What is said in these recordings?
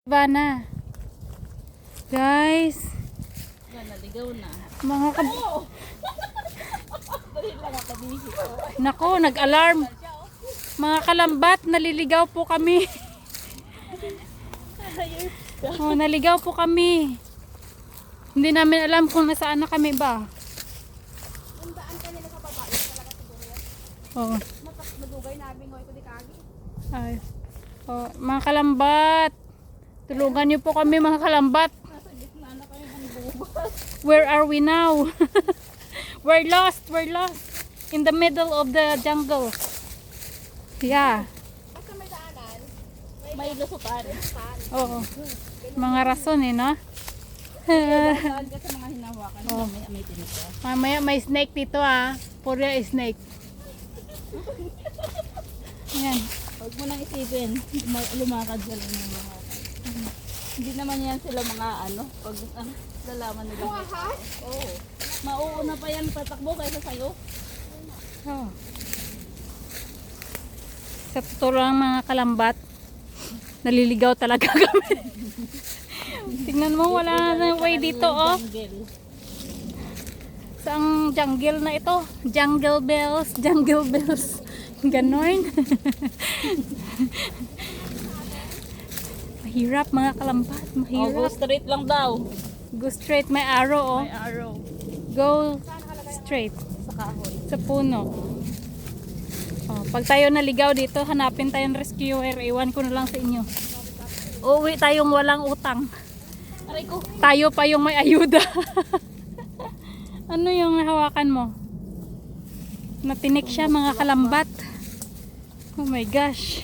Ivana. Guys. Naligaw na. Mga Dali lang ako busy. Nako, nag-alarm. Mga kalambat, naliligaw po kami. Oh, naligaw po kami. Hindi namin alam kung nasaan na kami ba. Kung daan kanila sa baba, yun talaga siguro yan. Oh. Madugay namin ko ito di kagi. Ay. Oh, mga kalambat. Tulungan niyo po kami mga kalambat. Nasa gitna na kayo ng bukas. Where are we now? We're lost. We're lost. In the middle of the jungle. Yeah. Basta may daanan, May lusutan. Oo. Mga rason eh, no? Saan ka sa mga hinawakan? Oh. May tinita. Mamaya may snake dito ah. Puro snake. Yan. Huwag mo nang isipin. Lumakad sila ng mga Hindi naman yan sila mga pag lalaman nila. Oo. Mauuna pa yan patakbo kaysa sa'yo. Oh. Sa totoo lang mga kalambat, naliligaw talaga kami. Tingnan mo, wala na way dito oh. Jungle. Saang jungle na ito? Jungle bells, jungle bells. Ganon. Mahirap mga kalambat, Oh, go mahirap. straight lang daw. Go straight, may arrow oh. May arrow Go straight sa kahoy. sa puno. Oh, pag tayo naligaw dito, hanapin tayong rescuer. Iwan ko na lang sa inyo. Uuwi tayong walang utang. Aray ko. Tayo pa yung may ayuda. Ano yung hawakan mo? Natinik siya mga kalambat. Oh my gosh.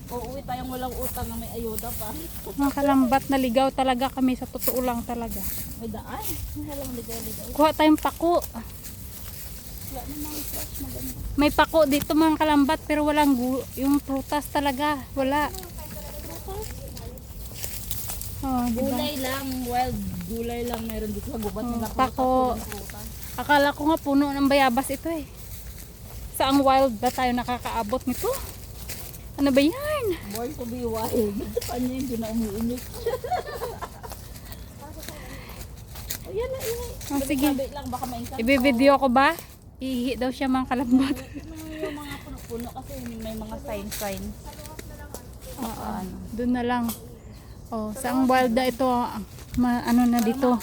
Uuwi tayong walang utang na may ayuda pa. Mga kalambat, naligaw talaga kami, sa totoo lang talaga. May daan. Walang ligaw-ligaw. Kuha tayong pako. Wala namang flash maganda. May pako dito mga kalambat pero walang yung prutas talaga. Wala. Oh, diba? Gulay lang, wild gulay lang meron dito sa gubat nila. Pako. Akala ko nga puno ng bayabas ito eh. Saang wild ba tayo nakakaabot nito? Ano ba yan? Born to be wild. Paano hindi na umiinit? O yan na, ingay. Oh, sige. Sabi lang, baka mainsan. Ibibideo ko ba? Ihi daw siya mga kalambat. Yung mga puno-puno kasi may mga sign. Oo, doon na lang. Oh, saang wild na ito? Ano na dito?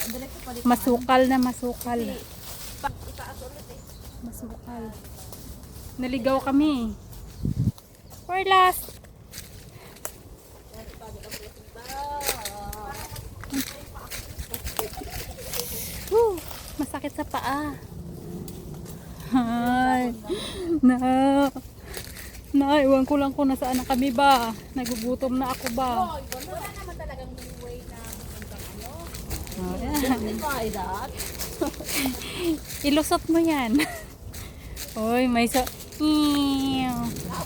Masukal na masukal. Masukal. Naligaw kami. We're lost. Whew, masakit sa paa. Ay, iwan ko lang kung nasaan na kami ba. Nagugutom na ako ba. Wala naman talagang way na Oh, yan. Try that. Ilusot mo yan. Oy, may sa...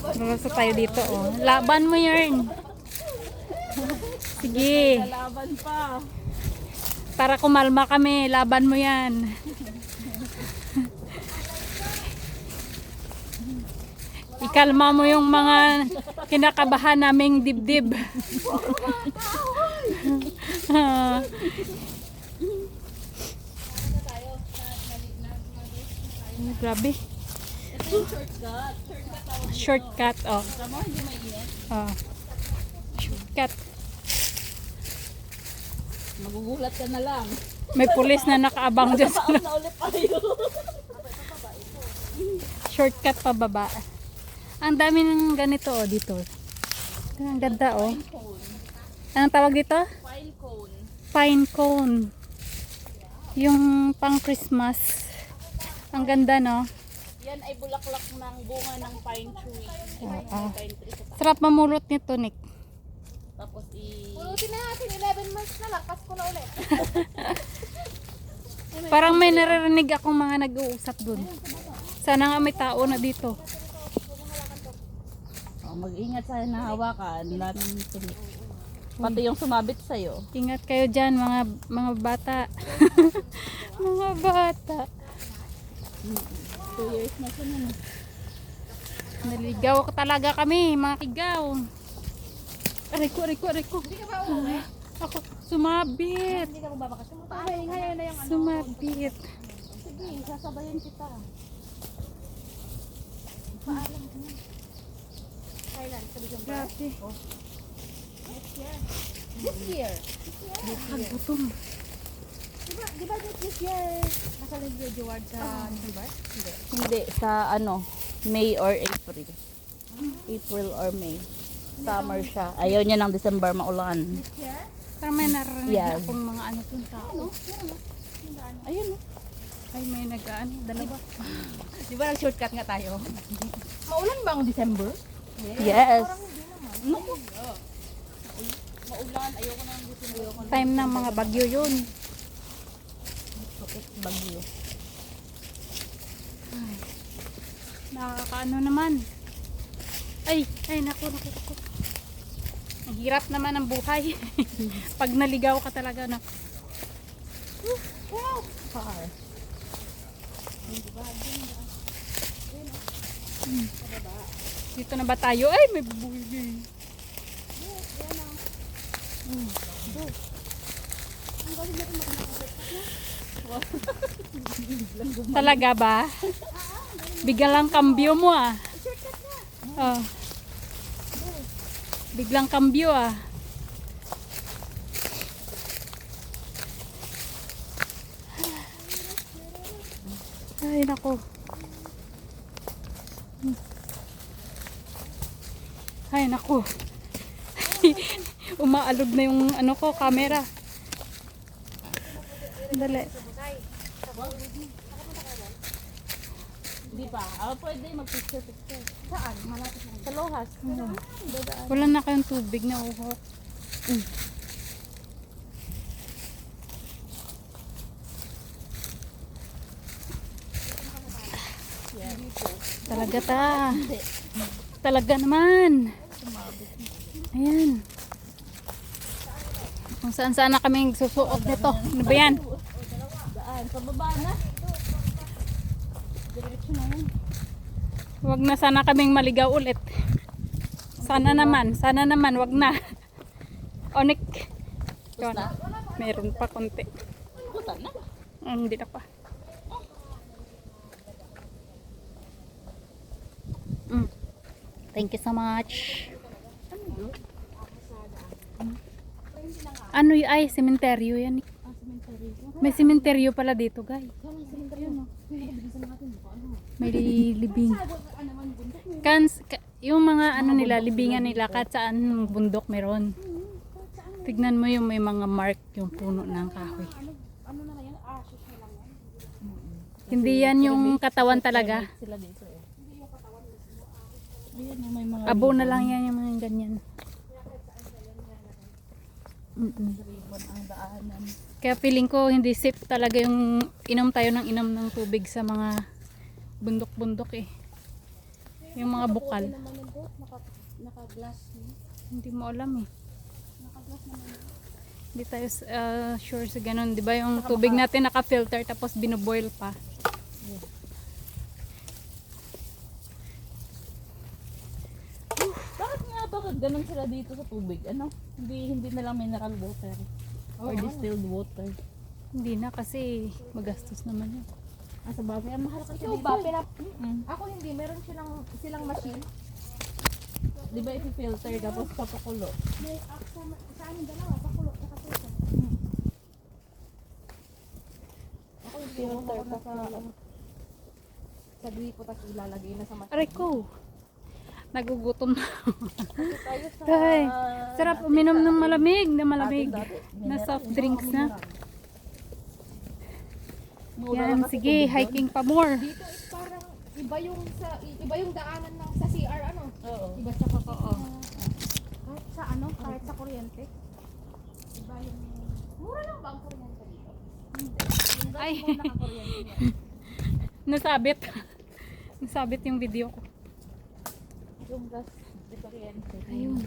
Lulusot tayo dito, oh. Laban mo yan. Sige. Laban pa. Para kumalma kami, laban mo yan. Ikalma mo yung mga kinakabahan naming dibdib. Grabe. Ito yung shortcut. Shortcut, oh. Tama, hindi mainit. Oh. Shortcut. Magugulat ka na lang. May pulis na nakaabang dyan sa Pauna ulit tayo. shortcut pababa. Ang dami ng ganito, oh, dito. Ang ganda, oh. Anong tawag dito? Pine cone. Pine cone. Yung pang Christmas. Ang ganda, no? Yan ay bulaklak ng bunga ng pine tree. Oo. Pine tree sa taas. Sarap mamulot nito, Nick. Tapos Pulutin na natin, 11 months na lang, Pasko na ulit. Parang may naririnig akong mga nag-uusap dun. Sana nga may tao na dito. mag-ingat sa nahawakan. Daming tinik. Pati yung sumabit sa'yo. Ingat kayo dyan, mga bata. Mga bata. 2 years na siya na. Naligaw talaga kami, mga ligaw. Aray ko. Hindi ka ba uuwi? Ako, sumabit. Hindi ka magbabakasyon. Ay, ngayon na yung ano. Sumabit. Sige, sasabayan kita. Paalam ka na. Kailan? Sa December? Grabe. Next year. This year. Nagutom. Di ba this year nasa Lady Award sa December? Hindi. Hindi, sa ano, May or April. April or May. Summer siya. Ayaw niya ng December maulan. This year? Parang may narinig Yes. akong mga ano kung tao. Ayun. Ay, may nag-ano, dalawa. Di ba nag-shortcut nga tayo? Maulan ba ang December? Yes. Naku. Maulan. Ayoko na ng December. Time ng mga bagyo yun. Bagyo. Nakakaano naman. Ay, naku. Ang hirap naman ang buhay. Pag naligaw ka talaga, no? Far. Dito na ba tayo? Ay, may bubuhay. Talaga ba? Biglang kambyo mo ah. Oh. Biglang kambyo ah. Ay, nako. Ay, nako. Umaalog na yung ano ko, camera. Dali. Di ba? Pwede mag-picture. Saan? Malapit na. Sa Lohas. Wala na kayong tubig na uhok. Talaga ta. Talaga naman. Ayan. Kung saan saan na kaming susuot nito. Ano ba yan? Daan. Pababa na. Diretso na yun. Huwag na sana kaming maligaw ulit. Sana naman, wag na. Onik. Yun. na? Meron pa konti. Buta na. Hindi na pa. Thank you so much. Ano y- ay, sementeryo yan. May sementeryo pala dito, guys. May libing. Yung mga ano nila, libingan nila, kahit saan bundok meron. Tignan mo yung may mga mark yung puno ng kahoy. Ano na yan? Ashes na lang yan. Hindi yan yung katawan talaga. Sila dito eh. Ayun, may mga Abo na lang yan yung mga ganyan. ribbon ang daanan. Kaya feeling ko hindi safe talaga yung inom tayo ng inom ng tubig sa mga bundok-bundok eh. Yung mga bukal. Naman yung boat, naka-glass. Hindi mo alam eh. Hindi tayo sure sa ganun. Di ba yung tubig natin naka-filter tapos binoboil pa. Bakit nga ba ganun sila dito sa tubig? Ano? Hindi na lang mineral water. Or distilled water. Hindi na kasi magastos naman yun. Sa bagay, ang mahal kasi Ikaw dito. ba? Mm. Ako hindi. Meron silang machine. Di ba i-filter tapos papakulo? May sa amin dalawa. Pakulo. Saka filter. Ako hindi. Filter Ako pa sa... sa gripo tapos ilalagay na sa machine. Aray ko! Nagugutom na. Tayo sa... Ay, sarap uminom ng malamig na malamig. Dati, Na soft drinks na. mura Yan, lang kasi sige, tubig doon. hiking pa more. Dito is parang iba yung daanan ng sa CR ano. Oo. Iba siya pa kahit sa ano, kahit sa kuryente. Iba yung mura lang ba ang kuryente dito? Yung gas Ay. mo naka-kuryente yan. Nasabit. Nasabit yung video ko. Yung gas, di ba kuryente? Ayun.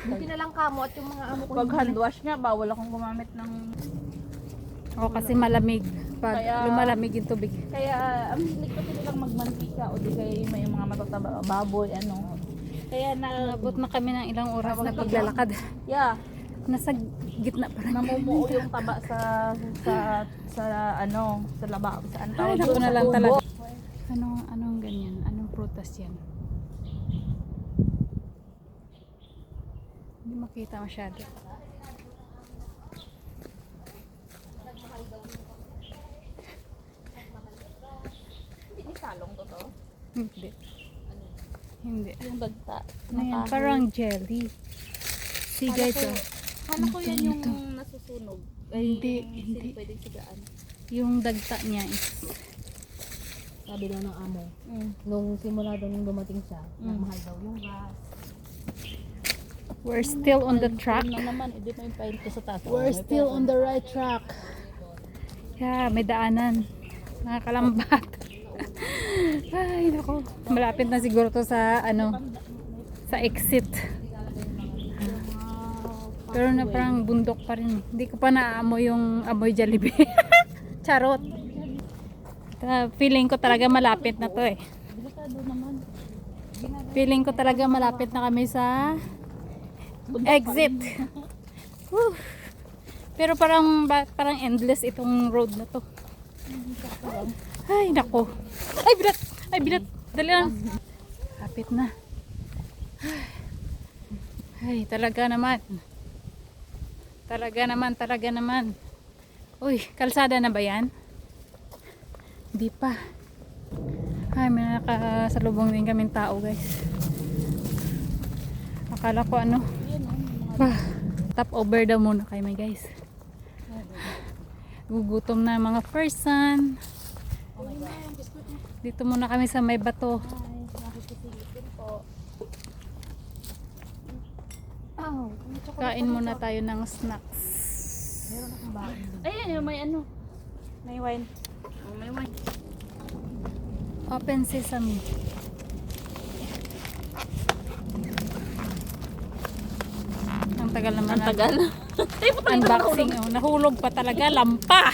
Buti na lang kamo at yung mga amo ko. Pag hand wash nga, bawal akong gumamit ng... O kasi malamig. Pag Kaya- lumalamig yung tubig. Kaya, ang hilig ko nilang magmantika o di kaya may mga matataba, baboy, ano. Kaya Nabot na kami ng ilang oras na paglalakad. yeah, Nasa gitna pa rin. namumuo yung taba sa ano, sa laba, saan Ay, tawag naku doon, na sa lang tubo. talaga. Anong ganyan? Anong prutas yan? Hindi makita masyado. Hindi salong to to. Hindi. Hindi. Yung dagta. Ano yan? Parang jelly. See guys, oh. Kala ko yan yung nasusunog. Hindi, yung hindi. Pwedeng sigaan. Yung dagta niya is Sabi daw ng amo, Mm. nung simula daw nung dumating siya, Mm. mahal daw yung gas. we're still on the track. Na naman, hindi mo yung paint ko sa taas. We're still on the right track. Yeah, may daanan. Mga kalambat. Ay, naku. Malapit na siguro to sa sa exit. Pero na parang bundok pa rin. Hindi ko pa naaamoy yung amoy Jollibee. Charot. Feeling ko talaga malapit na to eh. Delikado naman. Feeling ko talaga malapit na kami sa exit. Whew. Pero parang endless itong road na to. Ay, nako. Ay, bilat! Ay, bilat! Dali lang. Kapit na. Ay, talaga naman. Talaga naman. Uy, kalsada na ba yan? Hindi pa. Ay, may nakasalubong din kaming tao, guys. Akala ko top over daw muna kayo, my guys. Gugutom na mga person. Dito muna kami sa may bato. Ay, nakikisilipin po. Kain muna tayo ng snacks. Ayan, may ano. May wine. Oh, may wine. Open sesame. Ang tagal naman. Ang tagal. Unboxing. Oh, nahulog pa talaga. Lampa.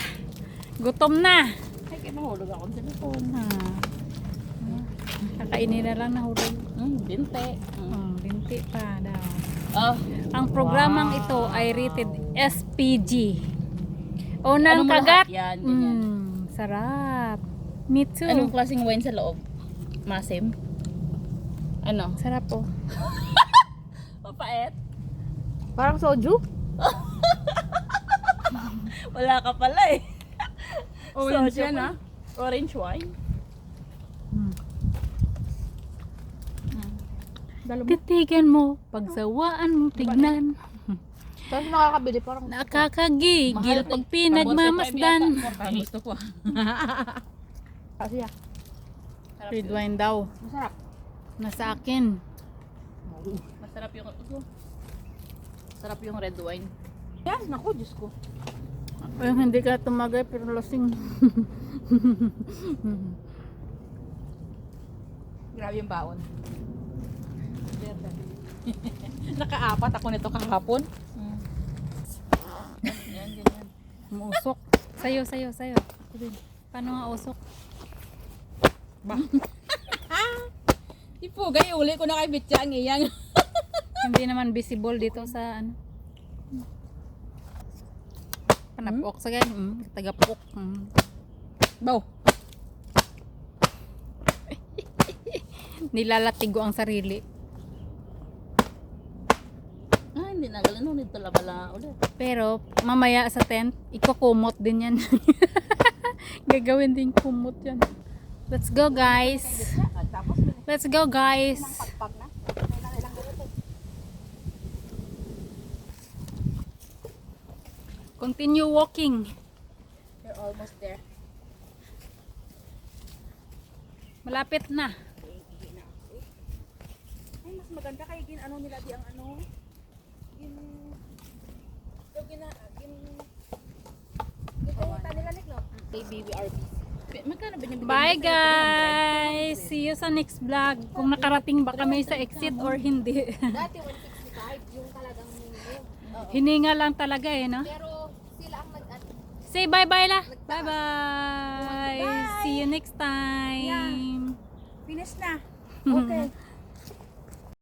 Gutom na. Ay, kaya mahulog ako sa telefon. Kakainin na lang nahulog. Binte. Binti pa daw. Oh, Ang programang ito ay rated SPG. Unang Ano mo kagat. lahat yan, ganyan. Sarap. Me too. anong klaseng wine sa loob? Masim? Ano? Sarap oh. Mapait? Parang soju? Wala ka pala eh. Orange Soju yan, pa. ah. Orange wine? Titigan mo. Pagsawaan mo tignan. Tapos nakakabili, parang Nakakagigil pag pinagmamasdan. Parang gusto ko. kasi ah. Red wine daw. Masarap. Nasa akin. Masarap yung Sarap yung red wine. Yan, naku, Diyos ko. Ay, hindi ka tumagay pero lasing. Grabe yung baon. Nakaapat ako nito kahapon. Yan, ganyan. Umusok. Sayo. Ako din. Paano nga usok? Ipugay, uli ko na kay Bitya ang iyang. Hindi naman visible dito sa panapok sa ganyan. Tagapok. Baw. Nilalatigo ang sarili. Hindi na galing nung nito labala ulit. Pero mamaya sa tent, ikukumot din yan. Gagawin din kumot yan. Let's go guys. Let's go guys. Continue walking. We're almost there. Malapit na. Ay, mas maganda kay ano nila di ang ano. Baby, we are busy. Magkano binibigyan Bye mo sa guys. See you sa next vlog. Kung nakarating ba kami sa exit or hindi. Dati 165 yung talagang minimum. Hininga lang talaga eh, no? Pero sila ang Say bye-bye la. Bye-bye. See you next time. finish na. Okay.